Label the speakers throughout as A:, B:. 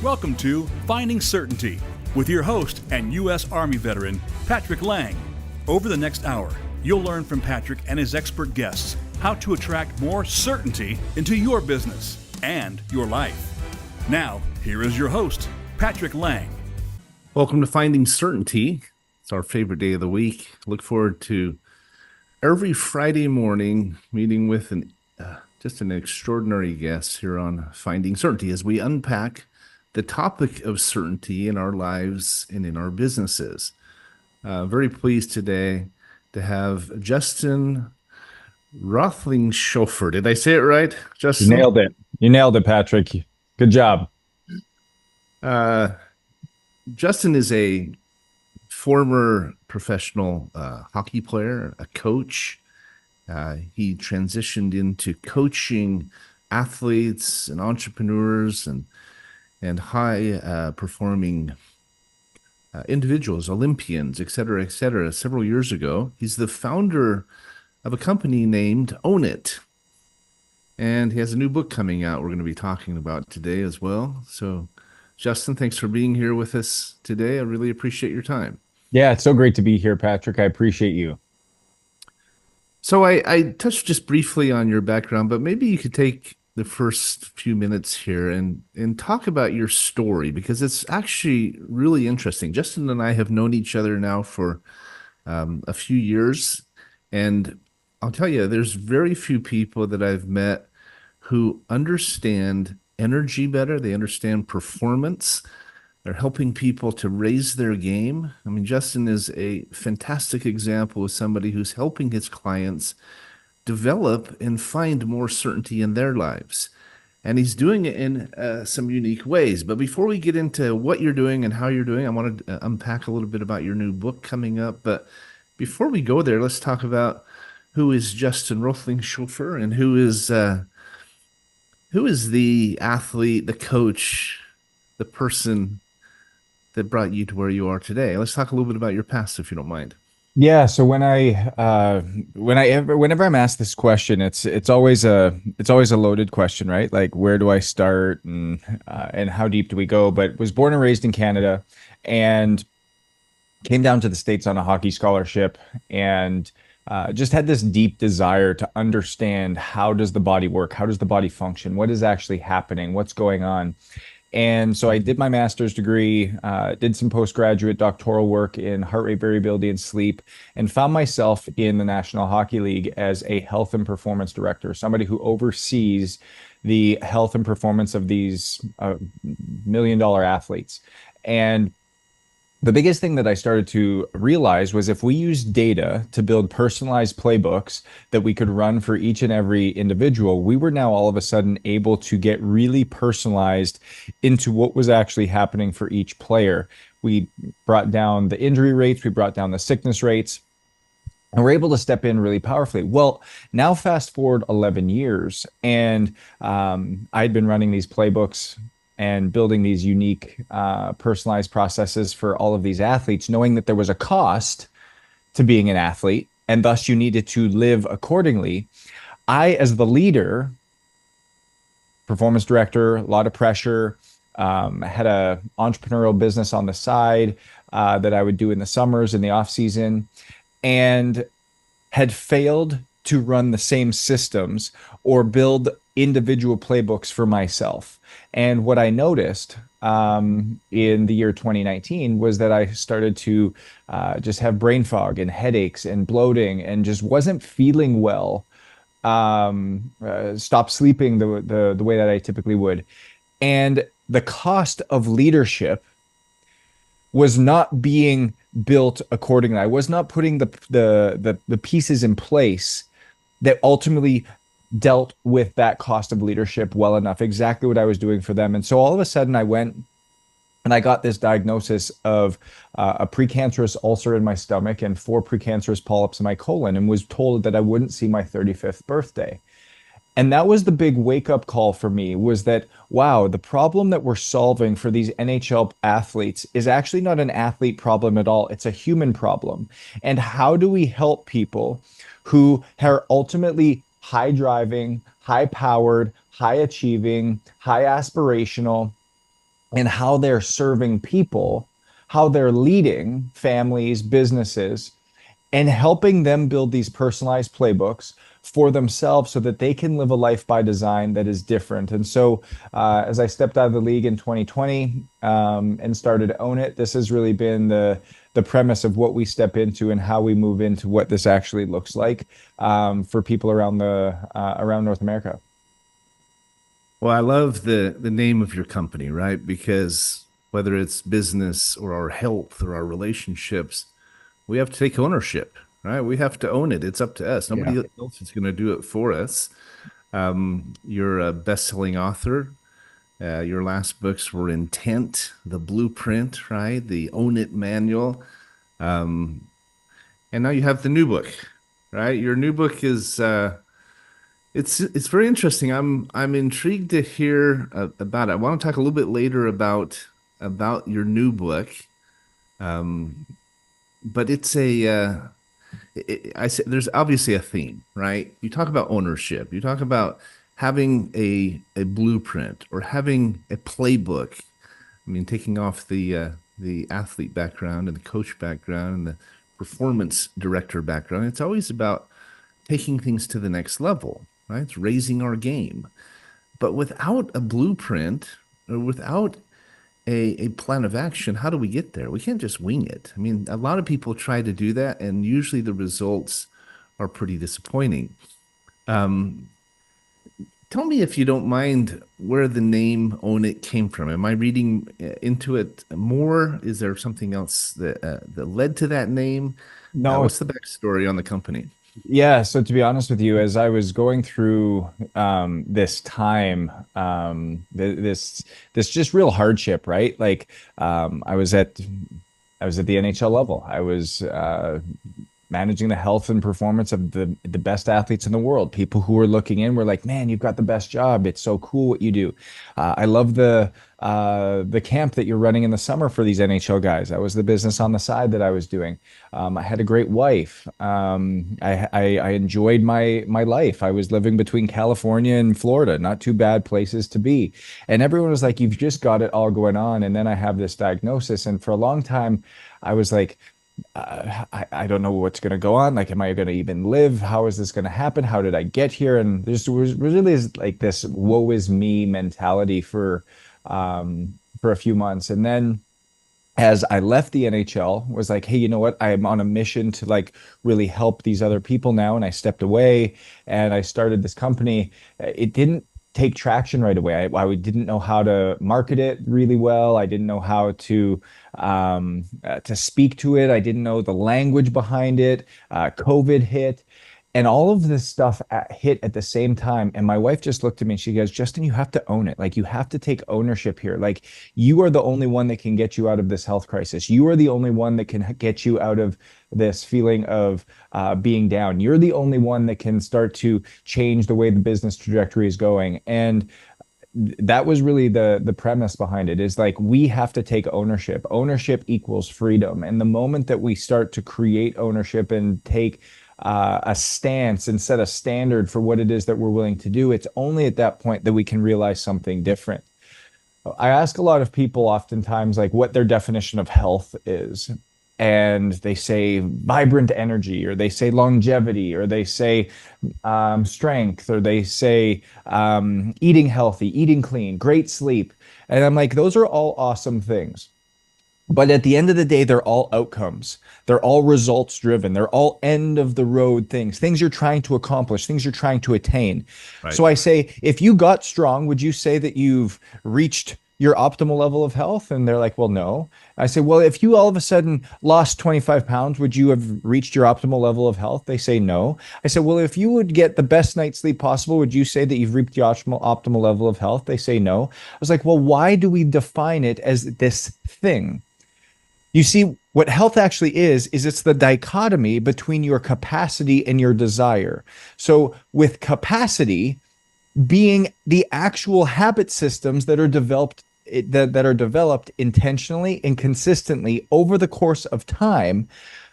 A: Welcome to Finding Certainty with your host and U.S. Army veteran, Patrick Laing. Over the next hour, you'll learn from Patrick and his expert guests how to attract more certainty into your business and your life. Now, here is your host, Patrick Laing.
B: Welcome to Finding Certainty. It's our favorite day of the week. Look forward to every Friday morning meeting with just an extraordinary guest here on Finding Certainty as we unpack the topic of certainty in our lives and in our businesses. Very pleased today to have Justin Roethlingshoefer. Did I say it right, Justin?
C: You nailed it, Patrick. Good job.
B: Justin is a former professional hockey player, a coach. He transitioned into coaching athletes and entrepreneurs and high performing individuals, Olympians, et cetera, several years ago. He's the founder of a company named Own It. And he has a new book coming out we're going to be talking about today as well. So, Justin, thanks for being here with us today. I really appreciate your time.
C: Yeah, it's so great to be here, Patrick. I appreciate you.
B: So I touched just briefly on your background, but maybe you could take the first few minutes here and talk about your story, because it's actually really interesting. Justin and I have known each other now for a few years, and I'll tell you, there's very few people that I've met who understand energy better. They understand performance. They're helping people to raise their game. I mean, Justin is a fantastic example of somebody who's helping his clients develop and find more certainty in their lives. And he's doing it in some unique ways. But before we get into what you're doing and how you're doing, I want to unpack a little bit about your new book coming up. But before we go there, let's talk about who is Justin Roethlingshoefer and who is the athlete, the coach, the person that brought you to where you are today. Let's talk a little bit about your past, if you don't mind.
C: Yeah. So whenever I'm asked this question, it's always a loaded question, right? Like, where do I start and how deep do we go? But was born and raised in Canada and came down to the States on a hockey scholarship and just had this deep desire to understand, how does the body work? How does the body function? What is actually happening? What's going on? And so I did my master's degree, did some postgraduate doctoral work in heart rate variability and sleep, and found myself in the National Hockey League as a health and performance director, somebody who oversees the health and performance of these million-dollar athletes. And the biggest thing that I started to realize was, if we use data to build personalized playbooks that we could run for each and every individual, we were now all of a sudden able to get really personalized into what was actually happening for each player. We brought down the injury rates, we brought down the sickness rates, and we're able to step in really powerfully. Well, now fast forward 11 years, and I'd been running these playbooks and building these unique personalized processes for all of these athletes, knowing that there was a cost to being an athlete, and thus you needed to live accordingly. I, as the leader, performance director, a lot of pressure, had a entrepreneurial business on the side that I would do in the summers, in the off season, and had failed to run the same systems or build individual playbooks for myself. And what I noticed in the year 2019 was that I started to just have brain fog and headaches and bloating and just wasn't feeling well, stopped sleeping the way that I typically would. And the cost of leadership was not being built accordingly. I was not putting the pieces in place that ultimately dealt with that cost of leadership well enough, exactly what I was doing for them. And so all of a sudden I went and I got this diagnosis of a precancerous ulcer in my stomach and 4 precancerous polyps in my colon, and was told that I wouldn't see my 35th birthday. And that was the big wake-up call for me, was that, wow, the problem that we're solving for these NHL athletes is actually not an athlete problem at all. It's a human problem. And how do we help people who are ultimately high driving, high powered, high achieving, high aspirational, and how they're serving people, how they're leading families, businesses, and helping them build these personalized playbooks for themselves so that they can live a life by design that is different. And so, as I stepped out of the league in 2020 and started to own it, this has really been the premise of what we step into and how we move into what this actually looks like for people around around North America.
B: Well, I love the name of your company, right? Because whether it's business or our health or our relationships, we have to take ownership, right? We have to own it. It's up to us. Nobody else is going to do it for us. You're a best-selling author. Your last books were Intent, The Blueprint, right? The Own It Manual. And now you have the new book, right? Your new book is it's very interesting. I'm intrigued to hear about it. I want to talk a little bit later about your new book. But it's I say there's obviously a theme, right? You talk about ownership. You talk about having a blueprint or having a playbook. I mean, taking off the athlete background and the coach background and the performance director background. It's always about taking things to the next level, right? It's raising our game. But without a blueprint or without a plan of action, how do we get there? We can't just wing it. I mean, a lot of people try to do that, and usually the results are pretty disappointing. Tell me, if you don't mind, where the name Own It came from. Am I reading into it more? Is there something else that led to that name?
C: No,
B: What's the backstory on the company?
C: yeah. So to be honest with you, as I was going through this time, this just real hardship, right? Like I was at the NHL level. I was managing the health and performance of the best athletes in the world. People who were looking in were like, "Man, you've got the best job. It's so cool what you do." I love the camp that you're running in the summer for these NHL guys. That was the business on the side that I was doing. I had a great wife. I enjoyed my life. I was living between California and Florida, not too bad places to be. And everyone was like, "You've just got it all going on." And then I have this diagnosis, and for a long time, I was like, I don't know what's going to go on. Like, am I going to even live? How is this going to happen? How did I get here? And there's was really like this woe is me mentality for a few months. And then as I left the NHL, was like, hey, you know what? I'm on a mission to like really help these other people now. And I stepped away and I started this company. It didn't take traction right away. I didn't know how to market it really well. I didn't know how to speak to it. I didn't know the language behind it. COVID hit. And all of this stuff hit at the same time. And my wife just looked at me and she goes, Justin, you have to own it. Like, you have to take ownership here. Like, you are the only one that can get you out of this health crisis. You are the only one that can get you out of this feeling of being down. You're the only one that can start to change the way the business trajectory is going. And that was really the premise behind it, is like, we have to take ownership. Ownership equals freedom. And the moment that we start to create ownership and take a stance and set a standard for what it is that we're willing to do, it's only at that point that we can realize something different. I ask a lot of people oftentimes like what their definition of health is. And they say vibrant energy, or they say longevity, or they say strength, or they say eating healthy, eating clean, great sleep. And I'm like, those are all awesome things. But at the end of the day, they're all outcomes. They're all results driven. They're all end of the road things you're trying to accomplish, things you're trying to attain. Right. So I say, if you got strong, would you say that you've reached your optimal level of health? And they're like, well, no. I say, well, if you all of a sudden lost 25 pounds, would you have reached your optimal level of health? They say no. I said, well, if you would get the best night's sleep possible, would you say that you've reached your optimal level of health? They say no. I was like, well, why do we define it as this thing? You see, what health actually is it's the dichotomy between your capacity and your desire. So with capacity being the actual habit systems that are developed intentionally and consistently over the course of time,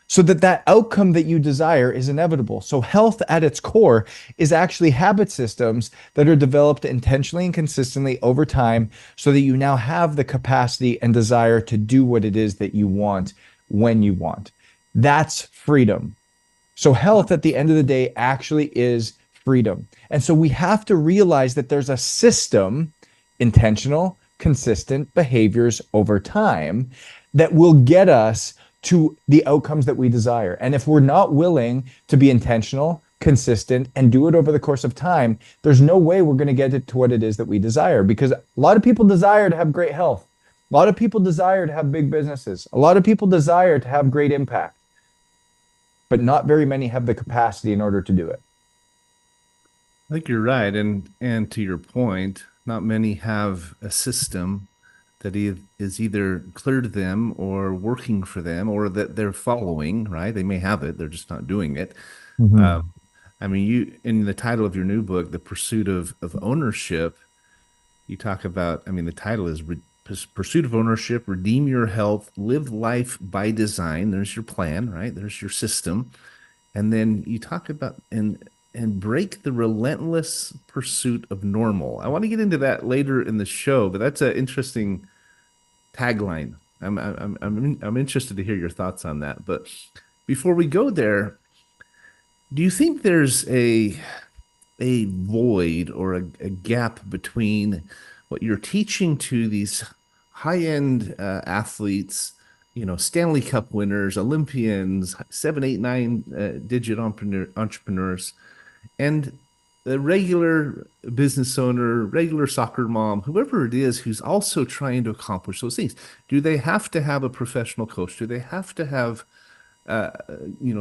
C: so that that outcome that you desire is inevitable. So health at its core is actually habit systems that are developed intentionally and consistently over time so that you now have the capacity and desire to do what it is that you want when you want. That's freedom. So health at the end of the day actually is freedom. And so we have to realize that there's a system, intentional, consistent behaviors over time that will get us to the outcomes that we desire. And if we're not willing to be intentional, consistent, and do it over the course of time, there's no way we're going to get it to what it is that we desire, because a lot of people desire to have great health. A lot of people desire to have big businesses. A lot of people desire to have great impact, but not very many have the capacity in order to do it.
B: I think you're right. And to your point, not many have a system that is either clear to them or working for them or that they're following, right? They may have it, they're just not doing it. I mean, you, in the title of your new book, The Pursuit of Ownership, you talk about, I mean, the title is Pursuit of Ownership, Redeem Your Health, Live Life by Design. There's your plan, right? There's your system. And then you talk about, and break the relentless pursuit of normal. I want to get into that later in the show, but that's an interesting tagline. I'm interested to hear your thoughts on that. But before we go there, do you think there's a void or a gap between what you're teaching to these high-end athletes, you know, Stanley Cup winners, Olympians, 7, 8, 9 digit entrepreneurs, and the regular business owner, regular soccer mom, whoever it is who's also trying to accomplish those things? Do they have to have a professional coach? Do they have to have,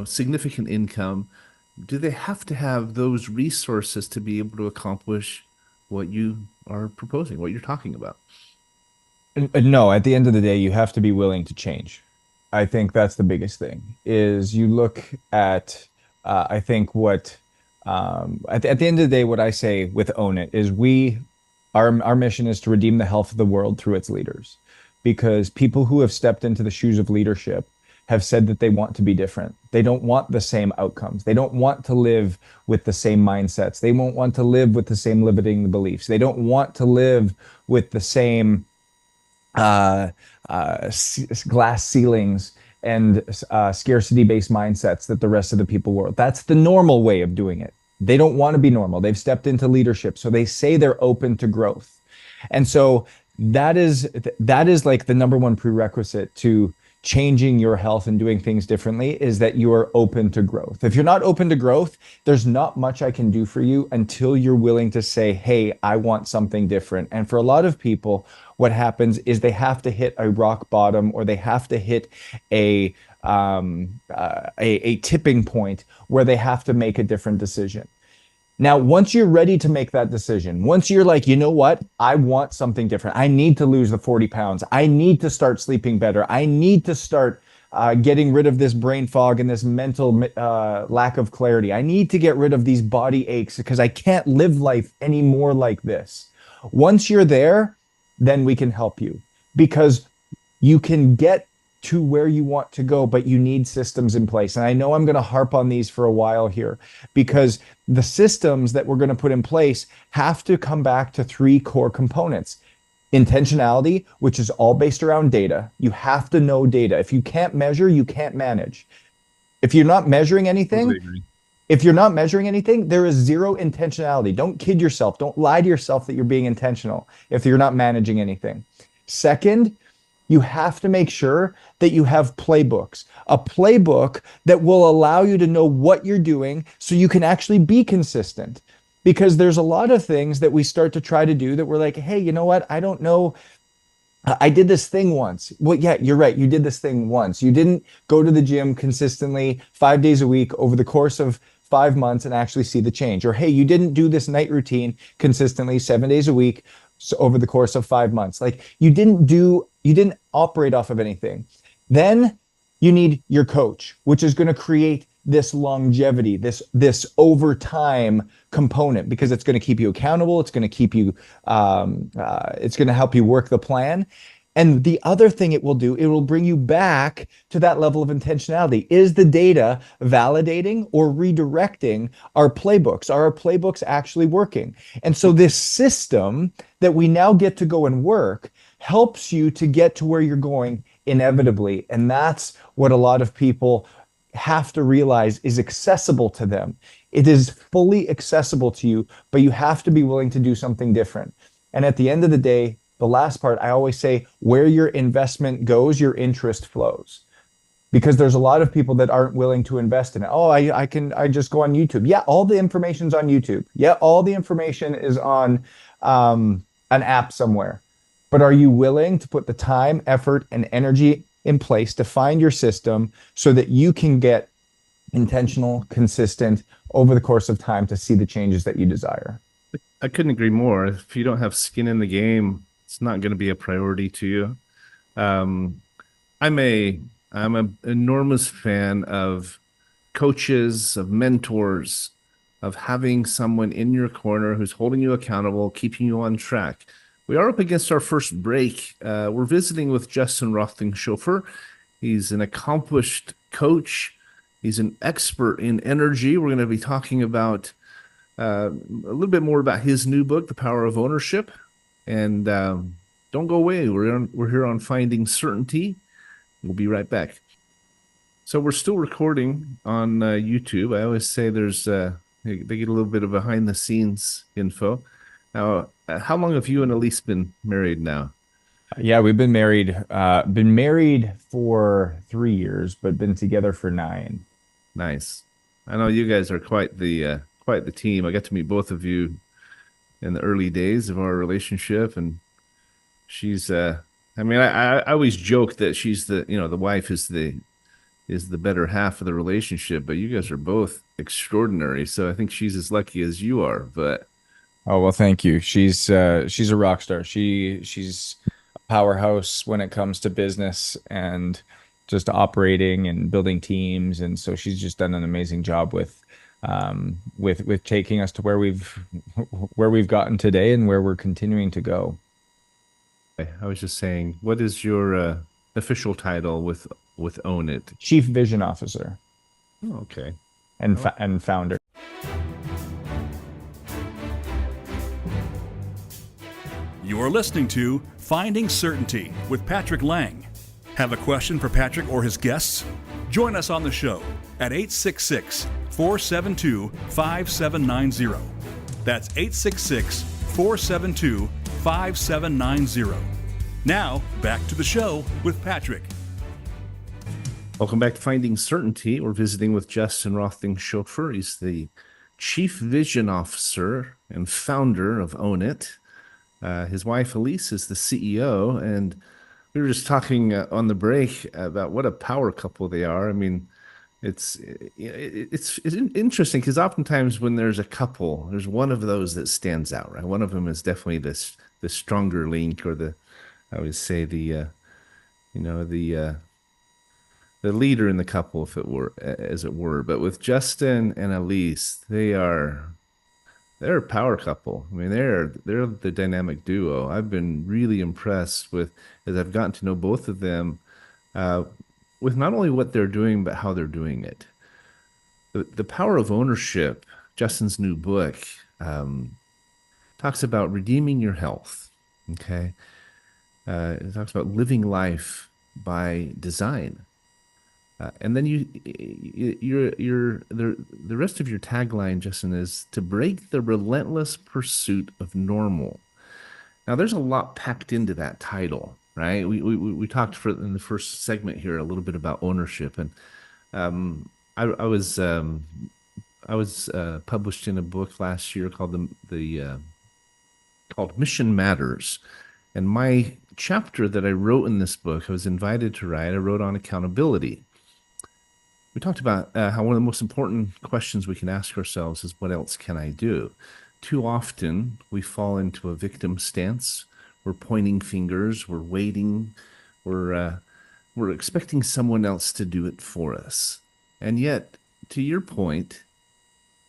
B: significant income? Do they have to have those resources to be able to accomplish what you are proposing, what you're talking about?
C: No, at the end of the day, you have to be willing to change. I think that's the biggest thing, is you look at, I think what, at the end of the day, what I say with Own It is our mission is to redeem the health of the world through its leaders, because people who have stepped into the shoes of leadership have said that they want to be different. They don't want the same outcomes. They don't want to live with the same mindsets. They won't want to live with the same limiting beliefs. They don't want to live with the same glass ceilings and scarcity-based mindsets that the rest of the people were. That's the normal way of doing it. They don't want to be normal. They've stepped into leadership, so they say they're open to growth. And so that is like the number one prerequisite to changing your health and doing things differently, is that you are open to growth. If you're not open to growth, there's not much I can do for you until you're willing to say, hey, I want something different. And for a lot of people, what happens is they have to hit a rock bottom, or they have to hit a tipping point where they have to make a different decision. Now, once you're ready to make that decision, once you're like, you know what, I want something different. I need to lose the 40 pounds. I need to start sleeping better. I need to start getting rid of this brain fog and this mental lack of clarity. I need to get rid of these body aches because I can't live life anymore like this. Once you're there, then we can help you, because you can get to where you want to go, but you need systems in place. And I know I'm going to harp on these for a while here, because the systems that we're going to put in place have to come back to 3 core components. Intentionality, which is all based around data. You have to know data. If you can't measure, you can't manage. If you're not measuring anything, there is zero intentionality. Don't kid yourself. Don't lie to yourself that you're being intentional if you're not managing anything. Second, you have to make sure that you have playbooks, a playbook that will allow you to know what you're doing so you can actually be consistent. Because there's a lot of things that we start to try to do that we're like, hey, you know what? I don't know. I did this thing once. Well, yeah, you're right. You did this thing once. You didn't go to the gym consistently 5 days a week over the course of 5 months and actually see the change. Or, hey, you didn't do this night routine consistently 7 days a week over the course of 5 months. Like, you didn't operate off of anything. Then you need your coach, which is going to create this longevity, this over time component, because it's going to keep you accountable. It's going to keep you, it's going to help you work the plan. And the other thing it will do, it will bring you back to that level of intentionality. Is the data validating or redirecting our playbooks? Are our playbooks actually working? And so this system that we now get to go and work helps you to get to where you're going inevitably. And that's what a lot of people have to realize is accessible to them. It is fully accessible to you, but you have to be willing to do something different. And at the end of the day, the last part, I always say, where your investment goes, your interest flows. Because there's a lot of people that aren't willing to invest in it. Oh, I just go on YouTube. Yeah, all the information's on YouTube. Yeah, all the information is on an app somewhere. But are you willing to put the time, effort, and energy in place to find your system so that you can get intentional, consistent over the course of time to see the changes that you desire?
B: I couldn't agree more. If you don't have skin in the game, it's not going to be a priority to you. I'm an enormous fan of coaches, of mentors, of having someone in your corner who's holding you accountable, keeping you on track. We are up against our first break. We're visiting with Justin Roethlingshoefer. He's an accomplished coach. He's an expert in energy. We're going to be talking about a little bit more about his new book, The Power of Ownership. And don't go away. We're here on Finding Certainty. We'll be right back. So we're still recording on YouTube. I always say they get a little bit of behind the scenes info. Now, how long have you and Elise been married now?
C: Yeah, we've been married for 3 years, but been together for 9.
B: Nice. I know you guys are quite the team. I got to meet both of you in the early days of our relationship, and she's I always joke that she's the wife is the better half of the relationship, but you guys are both extraordinary. So I think she's as lucky as you are. But
C: oh, well, thank you. She's a rock star. She's a powerhouse when it comes to business and just operating and building teams, and so she's just done an amazing job with taking us to where we've gotten today and where we're continuing to go.
B: I was just saying, what is your official title with Own It?
C: Chief Vision Officer.
B: Oh, okay.
C: And founder.
A: You are listening to Finding Certainty with Patrick Laing. Have a question for Patrick or his guests? Join us on the show at 866-472-5790. That's 866-472-5790. Now, back to the show with Patrick.
B: Welcome back to Finding Certainty. We're visiting with Justin Roethlingshoefer. He's the Chief Vision Officer and founder of Own It. His wife, Elise, is the CEO, and we were just talking on the break about what a power couple they are. I mean, it's interesting because oftentimes when there's a couple, there's one of those that stands out, right? One of them is definitely the stronger link, or I would say the leader in the couple, as it were. But with Justin and Elise, they're a power couple. I mean, they're the dynamic duo. I've been really impressed as I've gotten to know both of them, with not only what they're doing, but how they're doing it. The Power of Ownership, Justin's new book, talks about redeeming your health. Okay. It talks about living life by design. And then the rest of your tagline, Justin, is to break the relentless pursuit of normal. Now, there's a lot packed into that title, right? We talked in the first segment here a little bit about ownership, and I was published in a book last year called called Mission Matters, and my chapter that I wrote in this book, I was invited to write. I wrote on accountability. We talked about how one of the most important questions we can ask ourselves is, what else can I do? Too often, we fall into a victim stance. We're pointing fingers. We're waiting. We're expecting someone else to do it for us. And yet, to your point,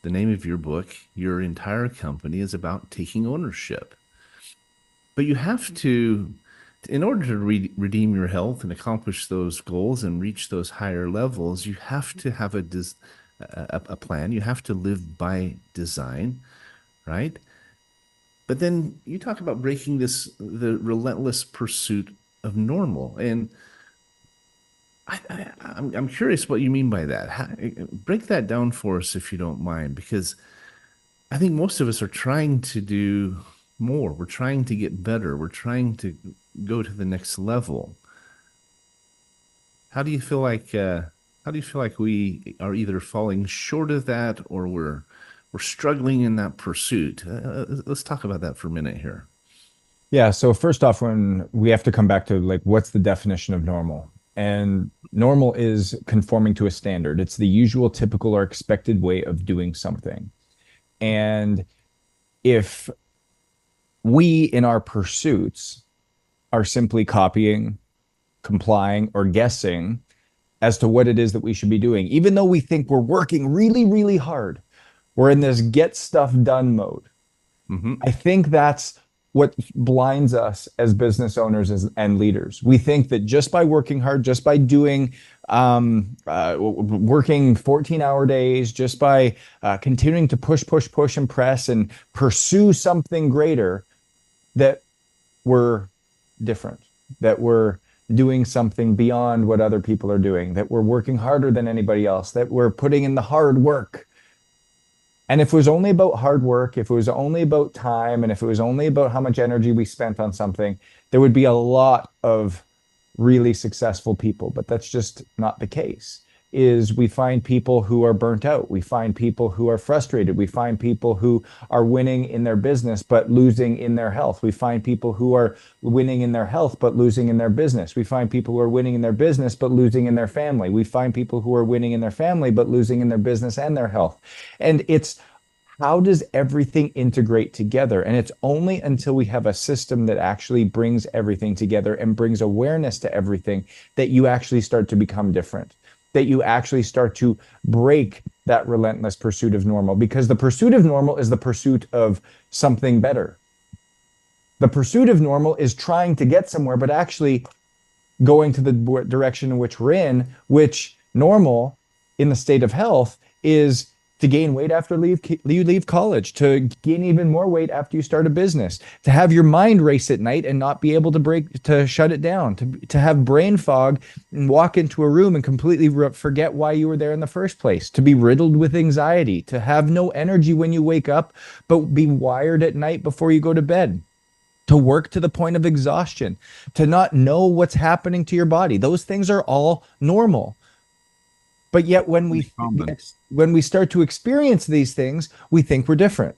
B: the name of your book, your entire company is about taking ownership. But you have to in order to redeem your health and accomplish those goals and reach those higher levels, you have to have a plan. You have to live by design, right? But then you talk about breaking the relentless pursuit of normal. And I'm curious what you mean by that. Break that down for us if you don't mind, because I think most of us are trying to do more. We're trying to get better. We're trying to go to the next level. How do you feel like we are either falling short of that, or we're struggling in that pursuit? Let's talk about that for a minute here.
C: Yeah. So first off, when we have to come back to like, what's the definition of normal? And normal is conforming to a standard. It's the usual, typical, or expected way of doing something. And if we, in our pursuits, are simply copying, complying, or guessing as to what it is that we should be doing, even though we think we're working really, really hard, we're in this get stuff done mode.
B: Mm-hmm.
C: I think that's what blinds us as business owners and leaders. We think that just by working hard, just by doing working 14-hour days, just by continuing to push, and press and pursue something greater, that we're different, that we're doing something beyond what other people are doing, that we're working harder than anybody else, that we're putting in the hard work. And if it was only about hard work, if it was only about time, and if it was only about how much energy we spent on something, there would be a lot of really successful people. But that's just not the case. We find people who are burnt out. We find people who are frustrated. We find people who are winning in their business but losing in their health. We find people who are winning in their health but losing in their business. We find people who are winning in their business but losing in their family. We find people who are winning in their family but losing in their business and their health. And it's, how does everything integrate together? And it's only until we have a system that actually brings everything together and brings awareness to everything that you actually start to become different, that you actually start to break that relentless pursuit of normal. Because the pursuit of normal is the pursuit of something better. The pursuit of normal is trying to get somewhere, but actually going to the direction in which we're in, which normal in the state of health is to gain weight after you leave college, to gain even more weight after you start a business, to have your mind race at night and not be able to shut it down, to have brain fog and walk into a room and completely forget why you were there in the first place, to be riddled with anxiety, to have no energy when you wake up, but be wired at night before you go to bed, to work to the point of exhaustion, to not know what's happening to your body. Those things are all normal. But yet when we start to experience these things, we think we're different.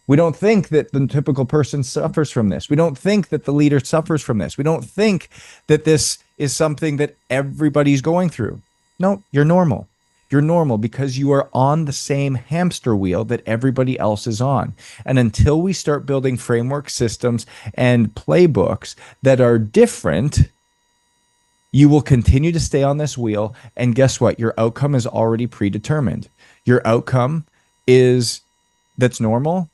C: We don't think that the typical person suffers from this. We don't think that the leader suffers from this. We don't think that this is something that everybody's going through. No, you're normal. You're normal because you are on the same hamster wheel that everybody else is on. And until we start building framework systems and playbooks that are different, you will continue to stay on this wheel. And guess what? Your outcome is already predetermined. Your outcome is that's normal.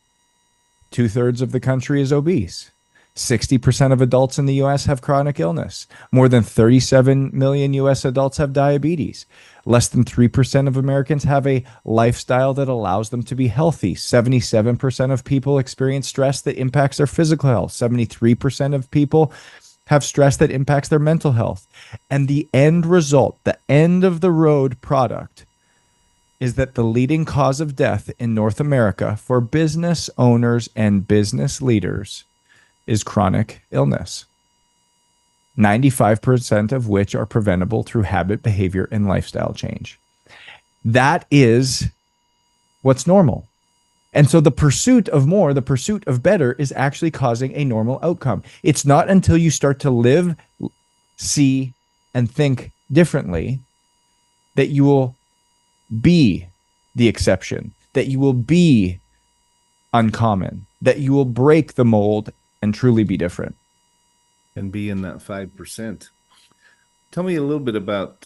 C: 2/3 of the country is obese. 60% of adults in the US have chronic illness. More than 37 million US adults have diabetes. Less than 3% of Americans have a lifestyle that allows them to be healthy. 77% of people experience stress that impacts their physical health. 73% of people have stress that impacts their mental health. And the end result, the end of the road product, is that the leading cause of death in North America for business owners and business leaders is chronic illness. 95% of which are preventable through habit, behavior, and lifestyle change. That is what's normal. And so the pursuit of more, the pursuit of better is actually causing a normal outcome. It's not until you start to live, see, and think differently that you will be the exception, that you will be uncommon, that you will break the mold and truly be different.
B: And be in that 5%. Tell me a little bit about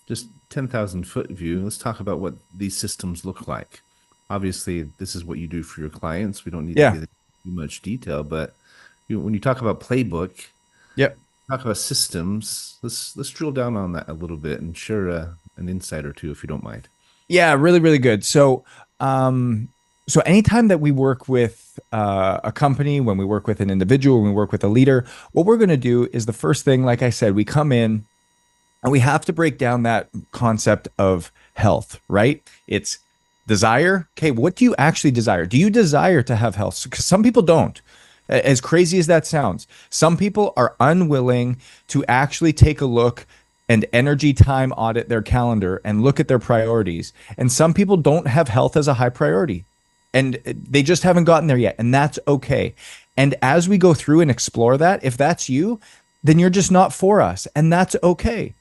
B: just 10,000 foot view. Let's talk about what these systems look like. Obviously, this is what you do for your clients. We don't need to get into too much detail, but when you talk about playbook,
C: Yep.
B: talk about systems. Let's drill down on that a little bit and share an insight or two, if you don't mind.
C: Yeah, really, really good. So anytime that we work with a company, when we work with an individual, when we work with a leader, what we're going to do is the first thing, like I said, we come in and we have to break down that concept of health, right? It's desire. Okay, what do you actually desire? Do you desire to have health? Because some people don't. As crazy as that sounds, some people are unwilling to actually take a look and energy time audit their calendar and look at their priorities. And some people don't have health as a high priority and they just haven't gotten there yet. And that's okay. And as we go through and explore that, if that's you, then you're just not for us. And that's okay.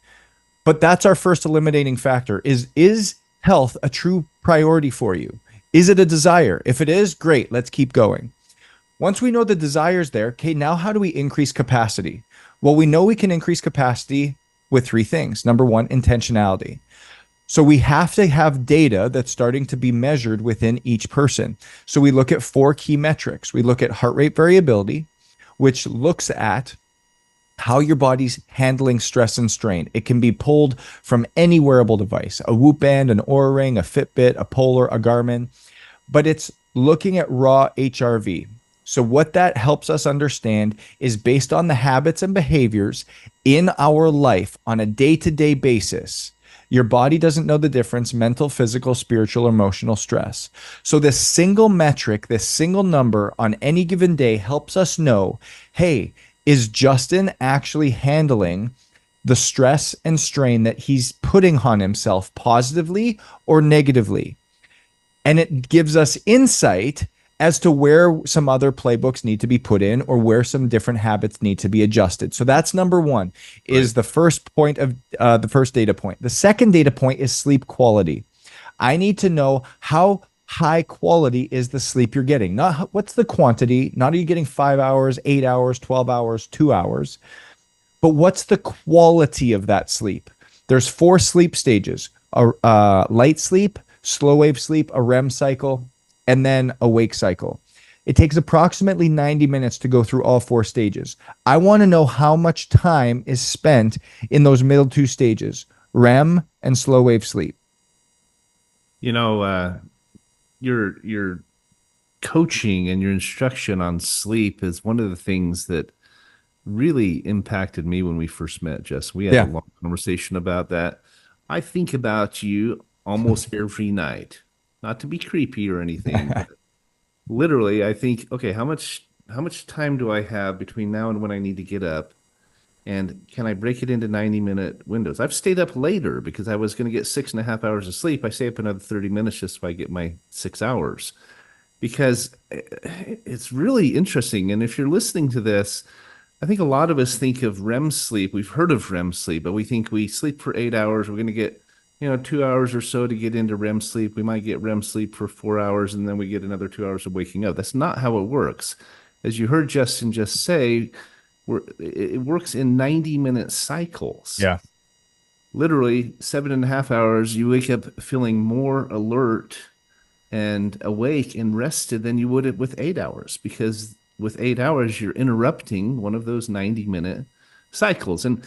C: But that's our first eliminating factor is health a true priority for you? Is it a desire? If it is, great, let's keep going. Once we know the desire's there, okay, now how do we increase capacity? Well, we know we can increase capacity with three things. Number one, intentionality. So we have to have data that's starting to be measured within each person. So we look at 4 key metrics. We look at heart rate variability, which looks at how your body's handling stress and strain. It can be pulled from any wearable device, a Whoop band, an Oura ring, a Fitbit, a Polar, a Garmin, but it's looking at raw HRV. So what that helps us understand is based on the habits and behaviors in our life on a day-to-day basis. Your body doesn't know the difference, mental, physical, spiritual, emotional stress. So this single metric, this single number on any given day helps us know, hey, is Justin actually handling the stress and strain that he's putting on himself positively or negatively? And it gives us insight as to where some other playbooks need to be put in or where some different habits need to be adjusted. So that's number one, is the first point of the first data point. The second data point is sleep quality. I need to know how high quality is the sleep you're getting. Not what's the quantity, not are you getting 5 hours, 8 hours, 12 hours, 2 hours, but what's the quality of that sleep? There's 4 sleep stages, a light sleep, slow wave sleep, a REM cycle, and then a wake cycle. It takes approximately 90 minutes to go through all 4 stages. I want to know how much time is spent in those middle 2 stages, REM and slow wave sleep.
B: You know, your coaching and your instruction on sleep is one of the things that really impacted me when we first met, Jess. We had a long conversation about that. I think about you almost every night. Not to be creepy or anything, but literally, I think, okay, how much time do I have between now and when I need to get up? And can I break it into 90-minute windows? I've stayed up later because I was going to get 6.5 hours of sleep. I stay up another 30 minutes just so I get my 6 hours. Because it's really interesting. And if you're listening to this, I think a lot of us think of REM sleep. We've heard of REM sleep, but we think we sleep for 8 hours. We're going to get 2 hours or so to get into REM sleep. We might get REM sleep for 4 hours, and then we get another 2 hours of waking up. That's not how it works. As you heard Justin just say, it works in 90-minute cycles.
C: Yeah.
B: Literally 7.5 hours, you wake up feeling more alert and awake and rested than you would with 8 hours, because with 8 hours, you're interrupting one of those 90-minute cycles. And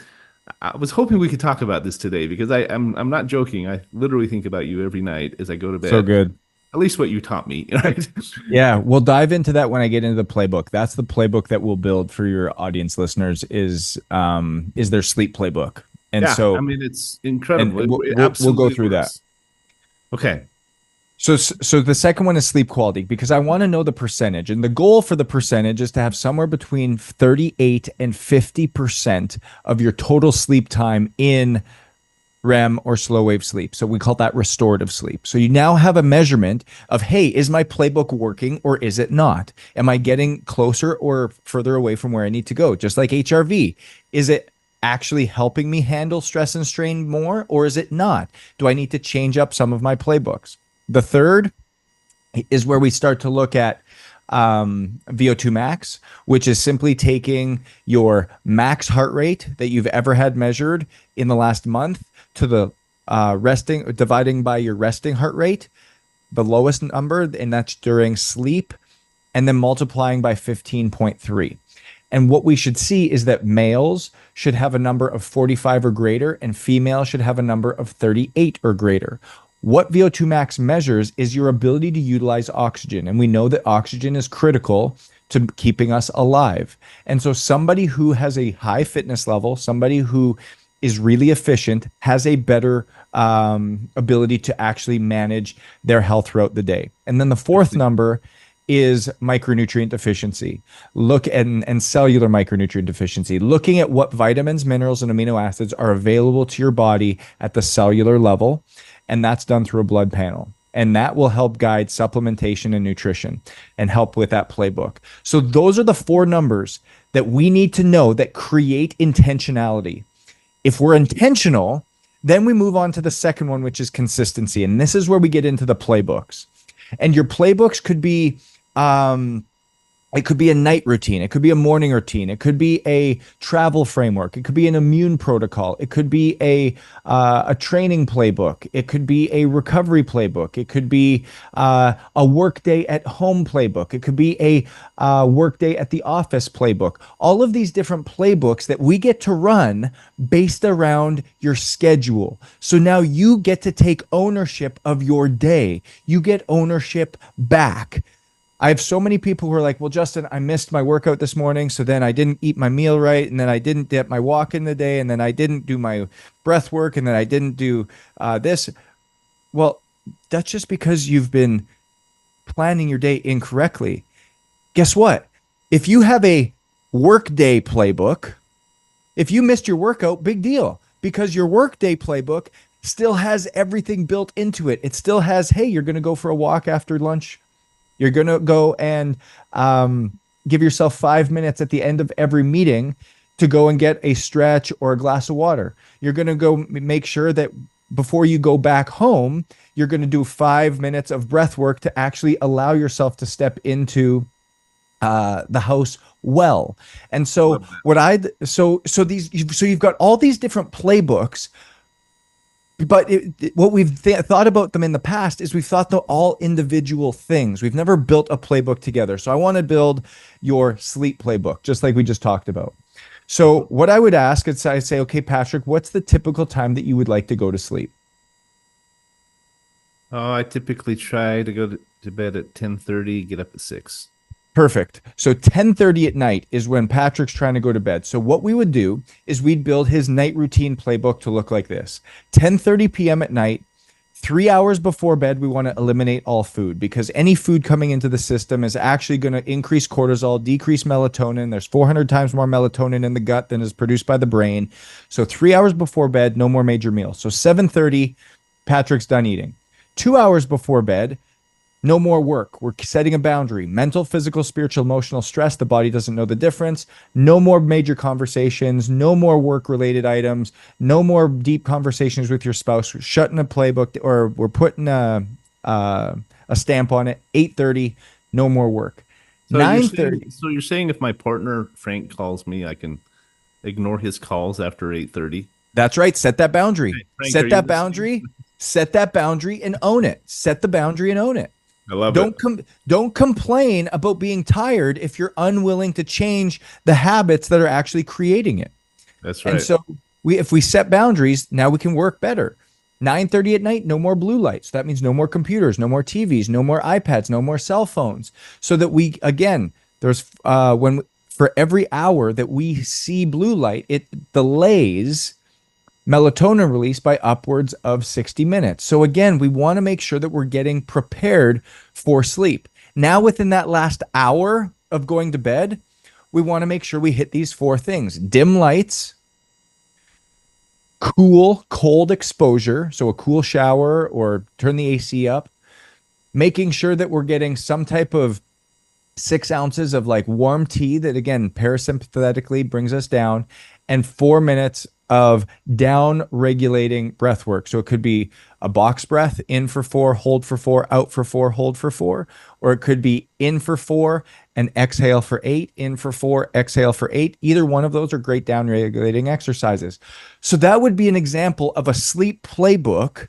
B: I was hoping we could talk about this today because I'm not joking. I literally think about you every night as I go to bed.
C: So good.
B: At least what you taught me, right?
C: Yeah, we'll dive into that when I get into the playbook. That's the playbook that we'll build for your audience listeners is their sleep playbook. And
B: yeah,
C: so
B: I mean, it's incredible.
C: We'll go through that.
B: Okay.
C: So the second one is sleep quality, because I want to know the percentage. And the goal for the percentage is to have somewhere between 38 and 50% of your total sleep time in REM or slow wave sleep. So we call that restorative sleep. So you now have a measurement of, hey, is my playbook working or is it not? Am I getting closer or further away from where I need to go? Just like HRV. Is it actually helping me handle stress and strain more, or is it not? Do I need to change up some of my playbooks? The third is where we start to look at VO2 max, which is simply taking your max heart rate that you've ever had measured in the last month to the resting, dividing by your resting heart rate, the lowest number, and that's during sleep, and then multiplying by 15.3. And what we should see is that males should have a number of 45 or greater, and females should have a number of 38 or greater. What VO2 max measures is your ability to utilize oxygen. And we know that oxygen is critical to keeping us alive. And so somebody who has a high fitness level, somebody who is really efficient, has a better ability to actually manage their health throughout the day. And then the fourth number is micronutrient deficiency. Look at and cellular micronutrient deficiency. Looking at what vitamins, minerals, and amino acids are available to your body at the cellular level. And that's done through a blood panel. And that will help guide supplementation and nutrition and help with that playbook. So those are the four numbers that we need to know that create intentionality. If we're intentional, then we move on to the second one, which is consistency. And this is where we get into the playbooks. And your playbooks could be, it could be a night routine. It could be a morning routine. It could be a travel framework. It could be an immune protocol. It could be a training playbook. It could be a recovery playbook. It could be a workday at home playbook. It could be a workday at the office playbook. All of these different playbooks that we get to run based around your schedule. So now you get to take ownership of your day. You get ownership back. I have so many people who are like, well, Justin, I missed my workout this morning. So then I didn't eat my meal right. And then I didn't get my walk in the day. And then I didn't do my breath work. And then I didn't do this. Well, that's just because you've been planning your day incorrectly. Guess what? If you have a workday playbook, if you missed your workout, big deal, because your workday playbook still has everything built into it. It still has, hey, you're going to go for a walk after lunch. You're going to go and give yourself 5 minutes at the end of every meeting to go and get a stretch or a glass of water. You're going to go make sure that before you go back home, you're going to do 5 minutes of breath work to actually allow yourself to step into the house well. And so you've got all these different playbooks. But what we've thought about them in the past is we've thought they're all individual things. We've never built a playbook together. So I want to build your sleep playbook, just like we just talked about. So what I would ask is I say, okay, Patrick, what's the typical time that you would like to go to sleep?
B: Oh, I typically try to go to bed at 10:30, get up at 6.
C: Perfect. So 10:30 at night is when Patrick's trying to go to bed. So what we would do is we'd build his night routine playbook to look like this. 10:30 p.m. at night, 3 hours before bed, we want to eliminate all food, because any food coming into the system is actually going to increase cortisol, decrease melatonin. There's 400 times more melatonin in the gut than is produced by the brain. So 3 hours before bed, no more major meals. So 7:30, Patrick's done eating. 2 hours before bed, no more work. We're setting a boundary. Mental, physical, spiritual, emotional stress. The body doesn't know the difference. No more major conversations. No more work-related items. No more deep conversations with your spouse. We're shutting a playbook, or we're putting a stamp on it. 8:30. No more work.
B: So
C: 9:30.
B: So you're saying if my partner Frank calls me, I can ignore his calls after 8:30?
C: That's right. Set that boundary.
B: Frank,
C: Set that boundary. Set that boundary and own it. Set the boundary and own it.
B: I love it.
C: Don't complain about being tired if you're unwilling to change the habits that are actually creating it.
B: That's right.
C: And so if we set boundaries, now we can work better. 9:30 at night, no more blue lights. That means no more computers, no more TVs, no more iPads, no more cell phones. So that we, again, there's for every hour that we see blue light, it delays melatonin release by upwards of 60 minutes. So again, we want to make sure that we're getting prepared for sleep. Now, within that last hour of going to bed, we want to make sure we hit these four things: dim lights, cold exposure, so a cool shower or turn the AC up, making sure that we're getting some type of 6 ounces of like warm tea that, again, parasympathetically brings us down, and 4 minutes of down regulating breath work. So it could be a box breath, in for 4, hold for 4, out for 4, hold for 4, or it could be in for 4 and exhale for 8, in for 4, exhale for 8. Either one of those are great down regulating exercises. So that would be an example of a sleep playbook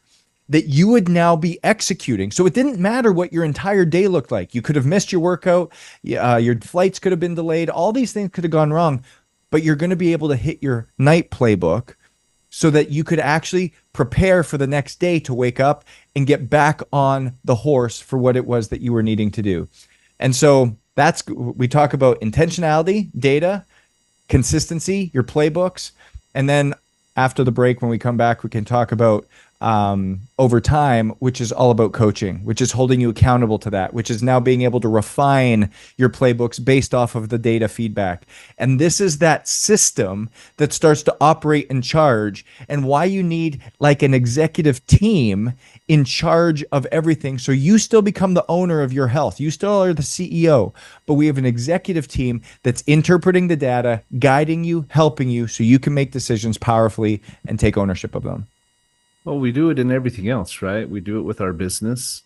C: that you would now be executing. So it didn't matter what your entire day looked like. You could have missed your workout, your flights could have been delayed, all these things could have gone wrong, but you're going to be able to hit your night playbook so that you could actually prepare for the next day to wake up and get back on the horse for what it was that you were needing to do. And so we talk about intentionality, data, consistency, your playbooks. And then after the break, when we come back, we can talk about over time, which is all about coaching, which is holding you accountable to that, which is now being able to refine your playbooks based off of the data feedback. And this is that system that starts to operate in charge, and why you need like an executive team in charge of everything. So you still become the owner of your health. You still are the CEO, but we have an executive team that's interpreting the data, guiding you, helping you so you can make decisions powerfully and take ownership of them.
B: Well, we do it in everything else, right? We do it with our business.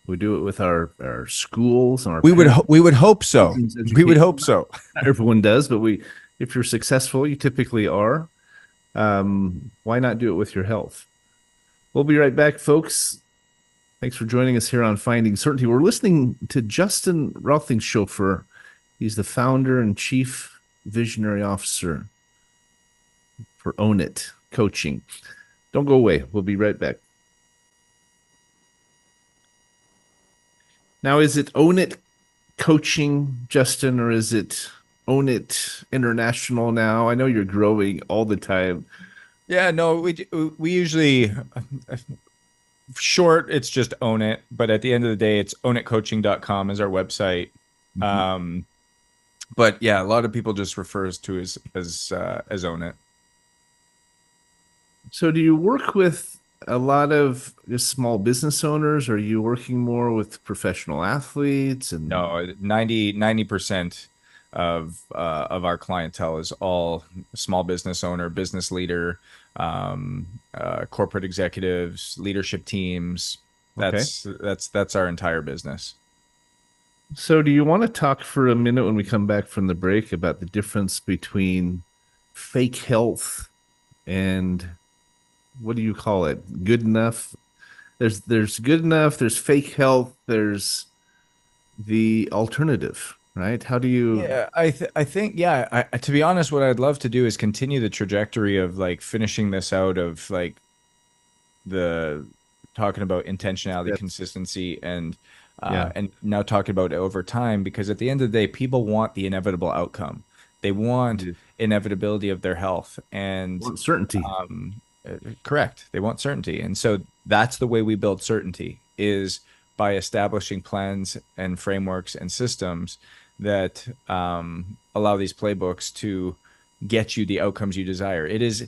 B: We do it with our schools and our
C: we would hope so. We would hope so.
B: Not everyone does, but if you're successful, you typically are. Why not do it with your health? We'll be right back, folks. Thanks for joining us here on Finding Certainty. We're listening to Justin Roethlingshoefer. He's the founder and chief visionary officer for Own It Coaching. Don't go away. We'll be right back. Now, is it Own It Coaching, Justin, or is it Own It International now? I know you're growing all the time.
C: Yeah, no, we usually short, it's just Own It. But at the end of the day, it's ownitcoaching.com is our website. Mm-hmm. But yeah, a lot of people just refers to as Own It.
B: So do you work with a lot of just small business owners? Or are you working more with professional athletes? And
C: no, 90% of our clientele is all small business owner, business leader, corporate executives, leadership teams. That's our entire business.
B: So do you want to talk for a minute when we come back from the break about the difference between fake health and what do you call it? Good enough. There's good enough. There's fake health. There's the alternative, right? How do you?
C: Yeah, I think to be honest, what I'd love to do is continue the trajectory of like finishing this out of like the talking about intentionality, consistency, and now talking about it over time, because at the end of the day, people want the inevitable outcome. They want inevitability of their health and
B: certainty.
C: Correct. They want certainty. And so that's the way we build certainty, is by establishing plans and frameworks and systems that allow these playbooks to get you the outcomes you desire. It is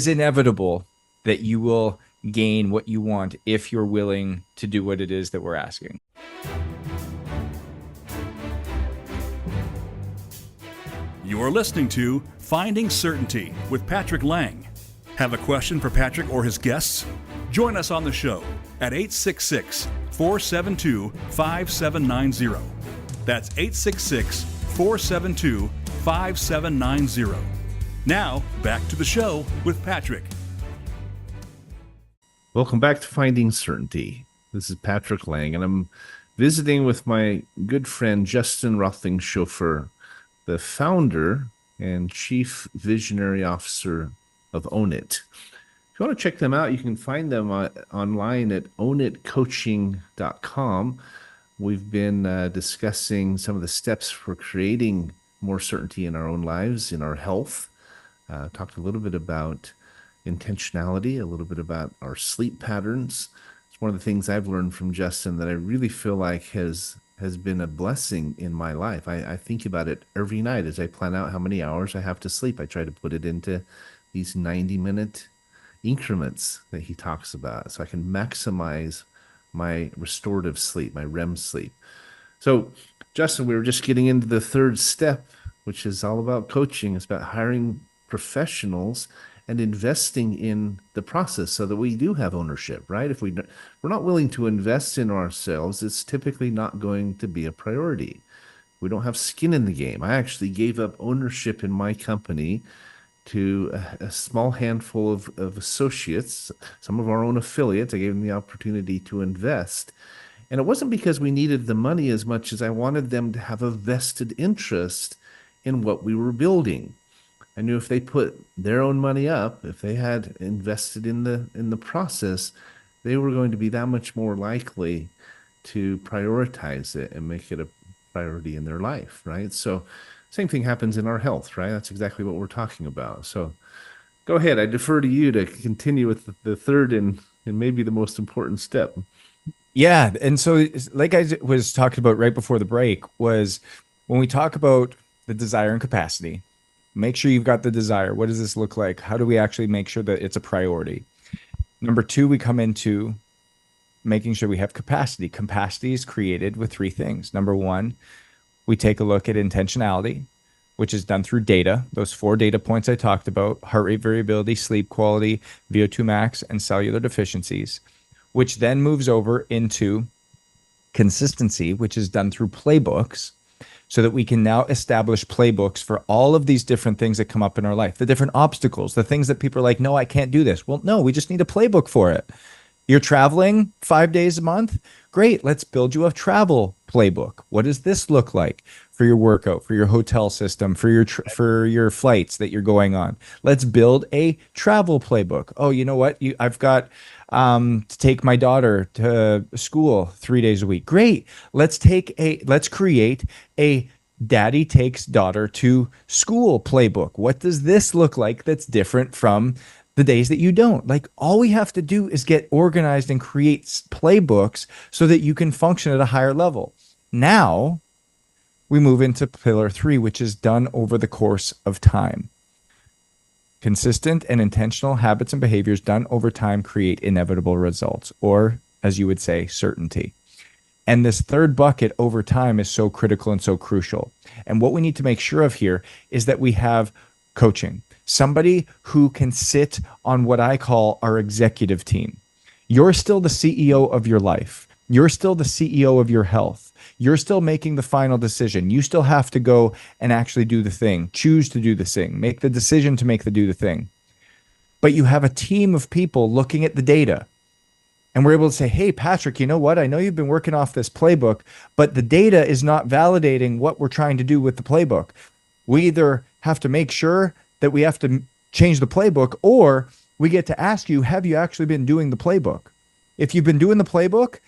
C: inevitable that you will gain what you want if you're willing to do what it is that we're asking.
A: You are listening to Finding Certainty with Patrick Laing. Have a question for Patrick or his guests? Join us on the show at 866-472-5790. That's 866-472-5790. Now, back to the show with Patrick.
B: Welcome back to Finding Certainty. This is Patrick Laing, and I'm visiting with my good friend Justin Roethlingshoefer, the founder and chief visionary officer of Own It. If you want to check them out, you can find them online at uneditcoaching.com. We've been discussing some of the steps for creating more certainty in our own lives, in our health. Talked a little bit about intentionality, a little bit about our sleep patterns. It's one of the things I've learned from Justin that I really feel like has been a blessing in my life. I think about it every night as I plan out how many hours I have to sleep. I try to put it into these 90-minute increments that he talks about so I can maximize my restorative sleep, my REM sleep. So, Justin, we were just getting into the third step, which is all about coaching. It's about hiring professionals and investing in the process so that we do have ownership, right? If we're not willing to invest in ourselves, it's typically not going to be a priority. We don't have skin in the game. I actually gave up ownership in my company to a small handful of associates, some of our own affiliates. I gave them the opportunity to invest. And it wasn't because we needed the money as much as I wanted them to have a vested interest in what we were building. I knew if they put their own money up, if they had invested in the process, they were going to be that much more likely to prioritize it and make it a priority in their life, right? So same thing happens in our health, right? That's exactly what we're talking about. So go ahead. I defer to you to continue with the third and maybe the most important step.
C: Yeah. And so, like I was talking about right before the break, was when we talk about the desire and capacity, make sure you've got the desire. What does this look like? How do we actually make sure that it's a priority? Number two, we come into making sure we have capacity. Capacity is created with three things. Number one, we take a look at intentionality, which is done through data. Those 4 data points I talked about: heart rate variability, sleep quality, VO2 max, and cellular deficiencies, which then moves over into consistency, which is done through playbooks, so that we can now establish playbooks for all of these different things that come up in our life, the different obstacles, the things that people are like, no, I can't do this. Well, no, we just need a playbook for it. You're traveling 5 days a month. Great. Let's build you a travel playbook. What does this look like for your workout, for your hotel system, for your flights that you're going on? Let's build a travel playbook. Oh, you know what? I've got to take my daughter to school 3 days a week. Great. Let's create a daddy takes daughter to school playbook. What does this look like that's different from the days that you don't? Like, all we have to do is get organized and create playbooks so that you can function at a higher level. Now we move into pillar 3, which is done over the course of time. Consistent and intentional habits and behaviors done over time create inevitable results, or as you would say, certainty. And this third bucket over time is so critical and so crucial. And what we need to make sure of here is that we have coaching. Somebody who can sit on what I call our executive team. You're still the CEO of your life. You're still the CEO of your health. You're still making the final decision. You still have to go and actually do the thing, choose to do the thing, make the decision to do the thing. But you have a team of people looking at the data. And we're able to say, hey, Patrick, you know what? I know you've been working off this playbook, but the data is not validating what we're trying to do with the playbook. We either have to make sure that we have to change the playbook, or we get to ask you, have you actually been doing the playbook? If you've been doing the playbook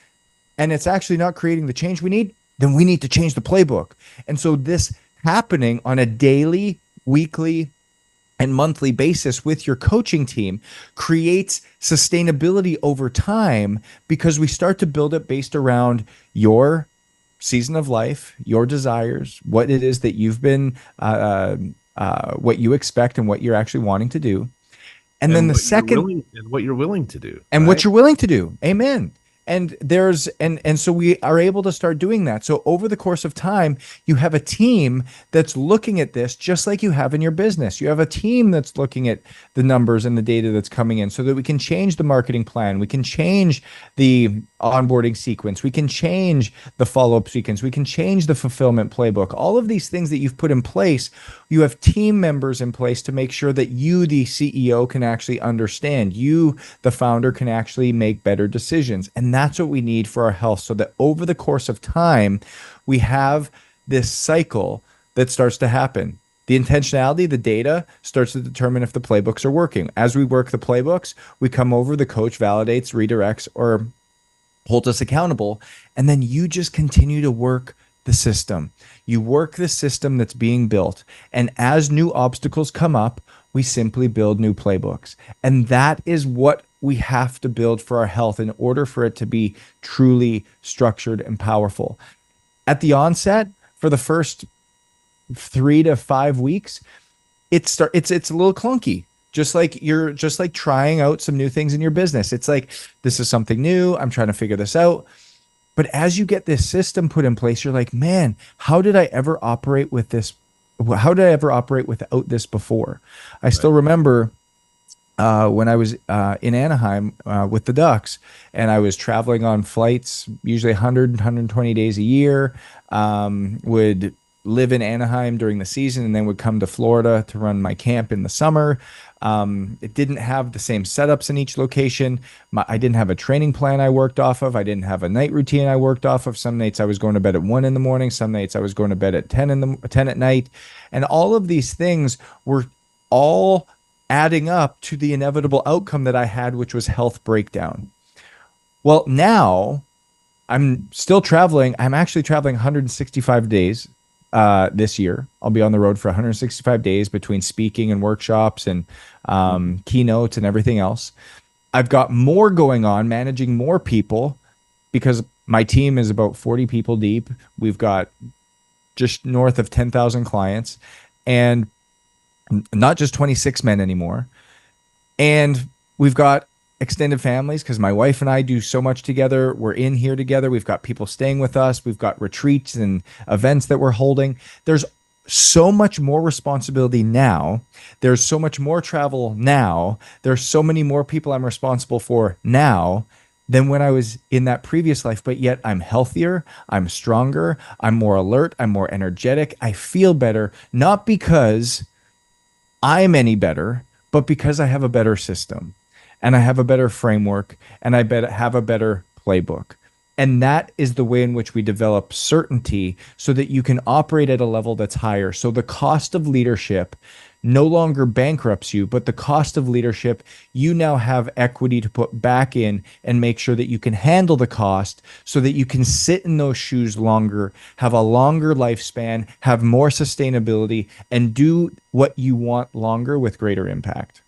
C: and it's actually not creating the change we need, then we need to change the playbook. And so this happening on a daily, weekly, and monthly basis with your coaching team creates sustainability over time, because we start to build it based around your season of life, your desires, what it is that you've been what you expect and what you're actually wanting to do. And then the second,
B: and what you're willing to do.
C: And right? What you're willing to do. Amen. And there's, and so we are able to start doing that. So over the course of time, you have a team that's looking at this just like you have in your business. You have a team that's looking at the numbers and the data that's coming in, so that we can change the marketing plan. We can change the onboarding sequence. We can change the follow-up sequence. We can change the fulfillment playbook. All of these things that you've put in place, you have team members in place to make sure that you, the CEO, can actually understand. You, the founder, can actually make better decisions. And that's what we need for our health, so that over the course of time, we have this cycle that starts to happen. The intentionality, the data starts to determine if the playbooks are working. As we work the playbooks, we come over, the coach validates, redirects, or holds us accountable. And then you just continue to work the system. You work the system that's being built. And as new obstacles come up, we simply build new playbooks. And that is what we have to build for our health in order for it to be truly structured and powerful. At the onset, for the first 3 to 5 weeks, it's a little clunky. Just like trying out some new things in your business. It's like, this is something new. I'm trying to figure this out. But as you get this system put in place, you're like, man, how did I ever operate with this? How did I ever operate without this before? I still remember when I was in Anaheim with the Ducks, and I was traveling on flights, usually 100, 120 days a year, would live in Anaheim during the season and then would come to Florida to run my camp in the summer. It didn't have the same setups in each location. I didn't have a training plan I worked off of. I didn't have a night routine I worked off of. Some nights I was going to bed at 1 in the morning. Some nights I was going to bed at 10 at night. And all of these things were all adding up to the inevitable outcome that I had, which was health breakdown. Well, now I'm still traveling. I'm actually traveling 165 days this year. I'll be on the road for 165 days between speaking and workshops and keynotes and everything else. I've got more going on, managing more people, because my team is about 40 people deep. We've got just north of 10,000 clients, and not just 26 men anymore. And we've got extended families because my wife and I do so much together. We're in here together. We've got people staying with us. We've got retreats and events that we're holding. There's so much more responsibility now. There's so much more travel now. There's so many more people I'm responsible for now than when I was in that previous life. But yet I'm healthier, I'm stronger, I'm more alert, I'm more energetic. I feel better, not because I'm any better, but because I have a better system and I have a better framework and I have a better playbook. And that is the way in which we develop certainty so that you can operate at a level that's higher. So the cost of leadership no longer bankrupts you, but the cost of leadership, you now have equity to put back in and make sure that you can handle the cost so that you can sit in those shoes longer, have a longer lifespan, have more sustainability, and do what you want longer with greater impact.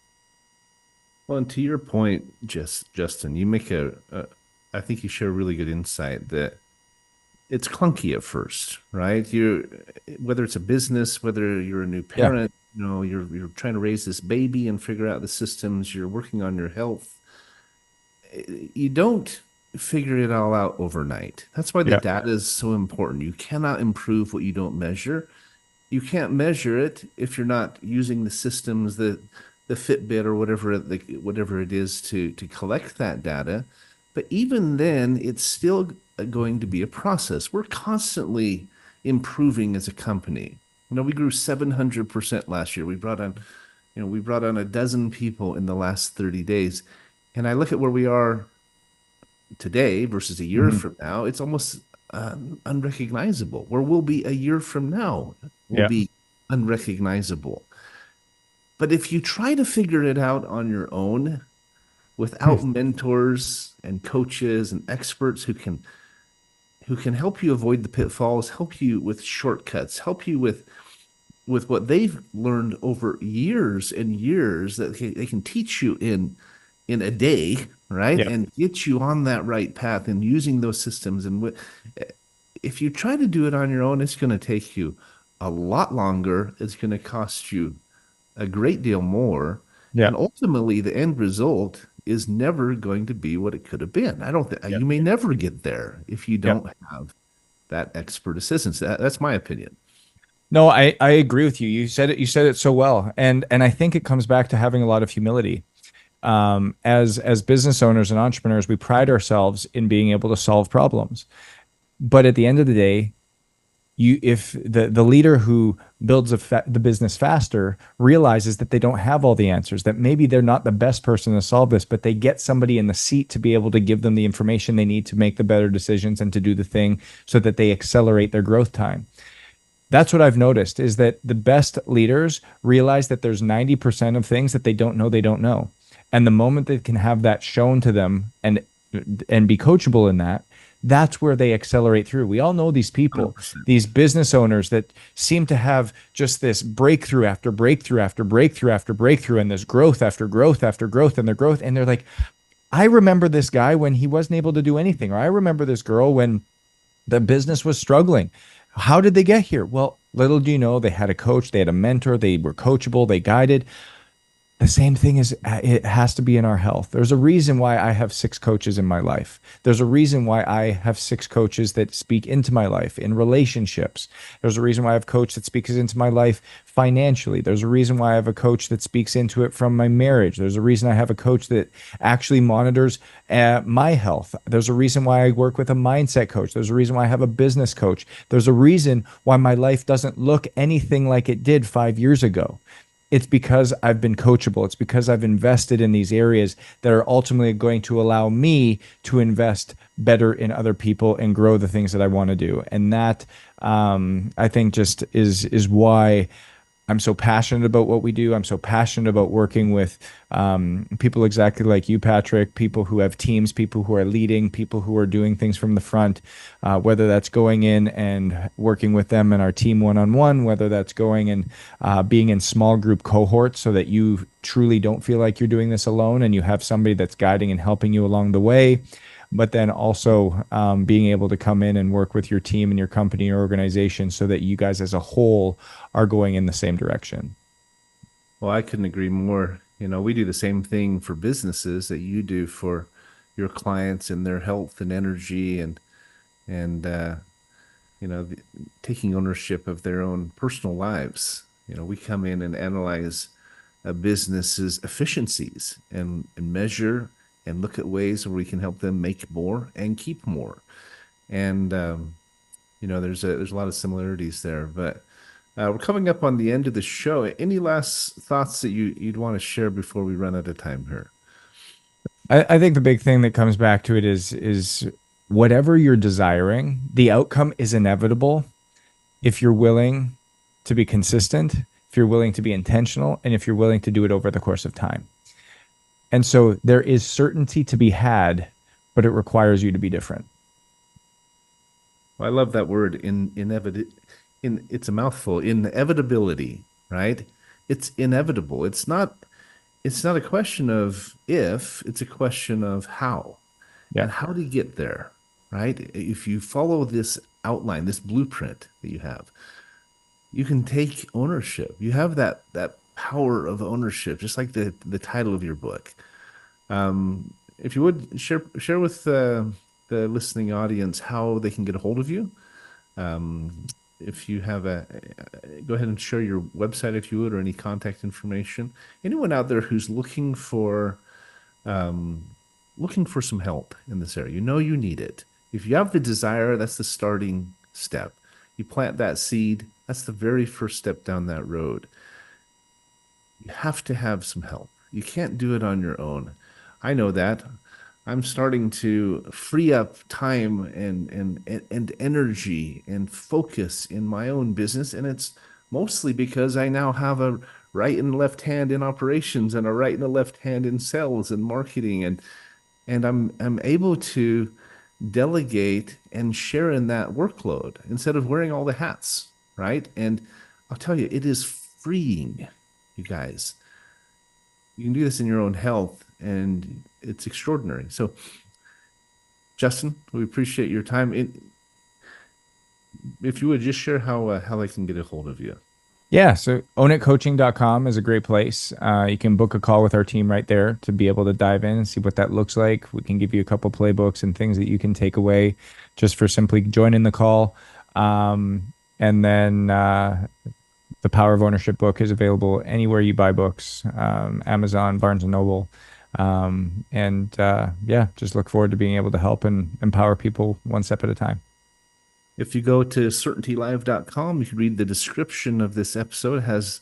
B: Well, and to your point, Justin, you make I think you share a really good insight that it's clunky at first, right? Whether it's a business, whether you're a new parent, you're trying to raise this baby and figure out the systems, you're working on your health. You don't figure it all out overnight. That's why the data is so important. You cannot improve what you don't measure. You can't measure it if you're not using the systems, the Fitbit or whatever it is to collect that data. But even then, it's still going to be a process. We're constantly improving as a company. We grew 700% last year. We brought on a dozen people in the last 30 days. And I look at where we are today versus a year from now, it's almost unrecognizable. Where we'll be a year from now will be unrecognizable. But if you try to figure it out on your own, without mentors and coaches and experts who can help you avoid the pitfalls, help you with shortcuts, help you with what they've learned over years and years, that they can teach you in a day, right? Yeah. And get you on that right path and using those systems. And if you try to do it on your own, it's going to take you a lot longer. It's going to cost you a great deal more. Yeah. And ultimately, the end result is never going to be what it could have been. I don't think you may never get there if you don't have that expert assistance. That's my opinion.
C: No, I agree with you. You said it so well. And I think it comes back to having a lot of humility. As business owners and entrepreneurs, we pride ourselves in being able to solve problems. But at the end of the day, if the leader who builds the business faster realizes that they don't have all the answers, that maybe they're not the best person to solve this, but they get somebody in the seat to be able to give them the information they need to make the better decisions and to do the thing so that they accelerate their growth time. That's what I've noticed, is that the best leaders realize that there's 90% of things that they don't know. And the moment they can have that shown to them and be coachable in that, that's where they accelerate through. We all know these people, 100%. These business owners that seem to have just this breakthrough after breakthrough after breakthrough after breakthrough, and this growth after growth after growth, and their growth. And they're like, I remember this guy when he wasn't able to do anything, or I remember this girl when the business was struggling. How did they get here? Well, little do you know, they had a coach, they had a mentor, they were coachable, they guided. The same thing is it has to be in our health. There's a reason why I have 6 coaches in my life. There's a reason why I have 6 coaches that speak into my life in relationships. There's a reason why I have a coach that speaks into my life financially. There's a reason why I have a coach that speaks into it from my marriage. There's a reason I have a coach that actually monitors my health. There's a reason why I work with a mindset coach. There's a reason why I have a business coach. There's a reason why my life doesn't look anything like it did 5 years ago. It's because I've been coachable. It's because I've invested in these areas that are ultimately going to allow me to invest better in other people and grow the things that I want to do. And that, I think, just is why I'm so passionate about what we do. I'm so passionate about working with people exactly like you, Patrick, people who have teams, people who are leading, people who are doing things from the front, whether that's going in and working with them in our team one-on-one, whether that's going and being in small group cohorts so that you truly don't feel like you're doing this alone and you have somebody that's guiding and helping you along the way. But then also being able to come in and work with your team and your company or organization so that you guys as a whole are going in the same direction.
B: Well, I couldn't agree more. We do the same thing for businesses that you do for your clients and their health and energy and taking ownership of their own personal lives. We come in and analyze a business's efficiencies and measure and look at ways where we can help them make more and keep more. And there's a lot of similarities there. But we're coming up on the end of the show. Any last thoughts that you'd want to share before we run out of time here?
C: I think the big thing that comes back to it is whatever you're desiring, the outcome is inevitable if you're willing to be consistent, if you're willing to be intentional, and if you're willing to do it over the course of time. And so there is certainty to be had, but it requires you to be different.
B: Well, I love that word, it's a mouthful, inevitability, right? It's inevitable. It's not a question of if, it's a question of how.
C: Yeah.
B: And how to get there, right? If you follow this outline, this blueprint that you have, you can take ownership. You have that power of ownership, just like the title of your book. If you would share with the listening audience how they can get a hold of you. If you have go ahead and share your website if you would, or any contact information. Anyone out there who's looking for some help in this area, you need it. If you have the desire, that's the starting step. You plant that seed. That's the very first step down that road. You have to have some help. You can't do it on your own. I know that. I'm starting to free up time and energy and focus in my own business, and it's mostly because I now have a right and left hand in operations and a right and a left hand in sales and marketing, and I'm able to delegate and share in that workload instead of wearing all the hats, right? And I'll tell you, it is freeing, you guys. You can do this in your own health, and it's extraordinary. So, Justin, we appreciate your time. If you would just share how they can get a hold of you.
C: Yeah, so ownitcoaching.com is a great place. You can book a call with our team right there to be able to dive in and see what that looks like. We can give you a couple playbooks and things that you can take away just for simply joining the call. And then the Power of Ownership book is available anywhere you buy books, Amazon, Barnes and Noble. Just look forward to being able to help and empower people one step at a time.
B: If you go to certaintylive.com, you can read the description of this episode. It has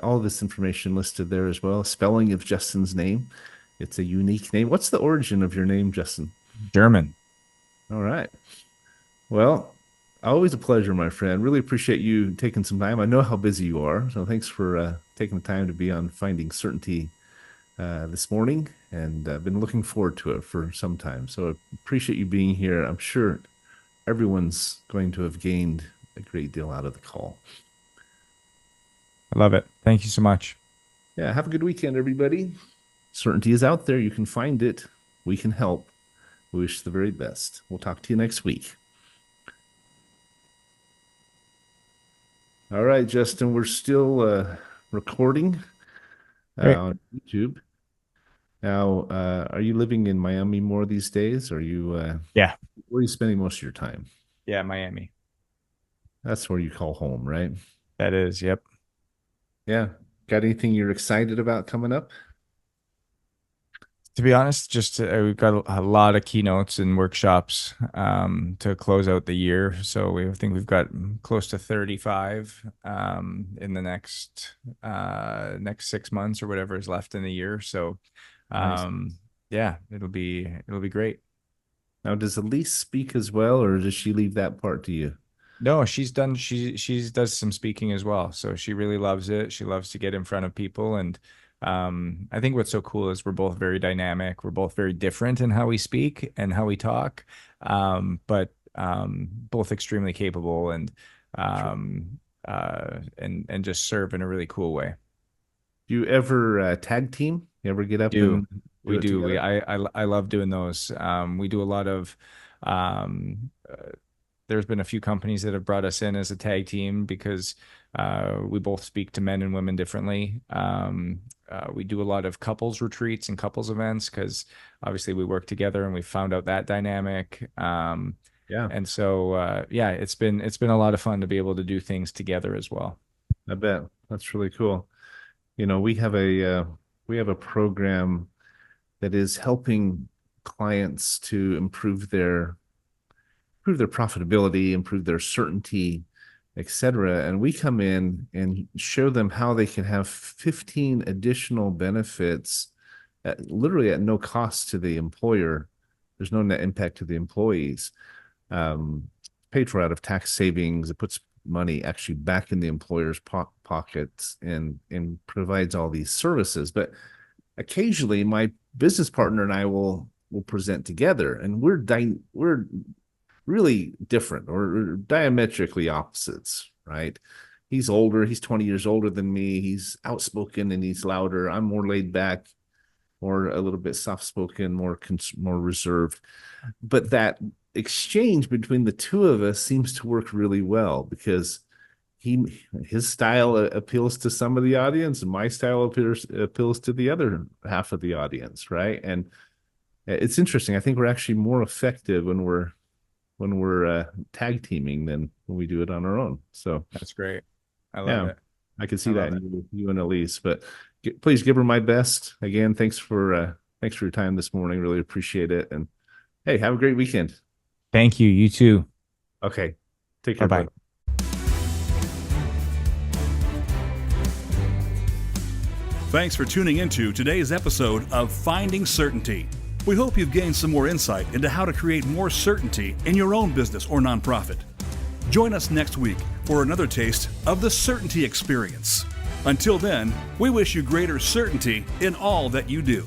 B: all this information listed there as well. Spelling of Justin's name. It's a unique name. What's the origin of your name, Justin?
C: German.
B: All right. Well, always a pleasure, my friend. Really appreciate you taking some time. I know how busy you are, so thanks for taking the time to be on Finding Certainty this morning, and I've been looking forward to it for some time. So I appreciate you being here. I'm sure everyone's going to have gained a great deal out of the call.
C: I love it. Thank you so much.
B: Yeah, have a good weekend, everybody. Certainty is out there. You can find it. We can help. We wish the very best. We'll talk to you next week. All right, Justin, we're still recording.
C: Great.
B: on YouTube. Now, are you living in Miami more these days? Or are you
C: Yeah.
B: where are you spending most of your time?
C: Yeah, Miami.
B: That's where you call home, right?
C: That is, yep.
B: Yeah. Got anything you're excited about coming up?
C: To be honest, just we've got a lot of keynotes and workshops to close out the year. So I think we've got close to 35 in the next 6 months or whatever is left in the year. So
B: Nice.
C: yeah, it'll be great.
B: Now, does Elise speak as well, or does she leave that part to you?
C: No, she does some speaking as well. So she really loves it. She loves to get in front of people. And I think what's so cool is we're both very dynamic. We're both very different in how we speak and how we talk, but both extremely capable and and just serve in a really cool way.
B: Do you ever tag team? You ever get up
C: Do
B: and do
C: we
B: it
C: do we
B: together?
C: I love doing those. We do a lot of um, there's been a few companies that have brought us in as a tag team because we both speak to men and women differently. We do a lot of couples retreats and couples events because obviously we work together and we found out that dynamic.
B: Yeah,
C: And so yeah, it's been a lot of fun to be able to do things together as well.
B: I bet. That's really cool. We have a program that is helping clients to improve their profitability, improve their certainty, etc. And we come in and show them how they can have 15 additional benefits literally at no cost to the employer. There's no net impact to the employees. Paid for out of tax savings. It puts money actually back in the employer's pockets and provides all these services. But occasionally my business partner and I will present together, and we're really different or diametrically opposites, right? He's older, he's 20 years older than me, he's outspoken and he's louder. I'm more laid back, or a little bit soft-spoken, more reserved. But that exchange between the two of us seems to work really well because his style appeals to some of the audience and my style appeals to the other half of the audience, right? And it's interesting. I think we're actually more effective when we're tag teaming than when we do it on our own. So
C: That's great. I love
B: yeah,
C: it.
B: I can see
C: I
B: that
C: love it.
B: in you and Elise. But please give her my best. Again, thanks for your time this morning. Really appreciate it. And hey, have a great weekend.
C: Thank you. You too.
B: Okay, take care.
C: Bye-bye.
B: Bud.
A: Thanks for tuning into today's episode of Finding Certainty. We hope you've gained some more insight into how to create more certainty in your own business or nonprofit. Join us next week for another taste of the certainty experience. Until then, we wish you greater certainty in all that you do.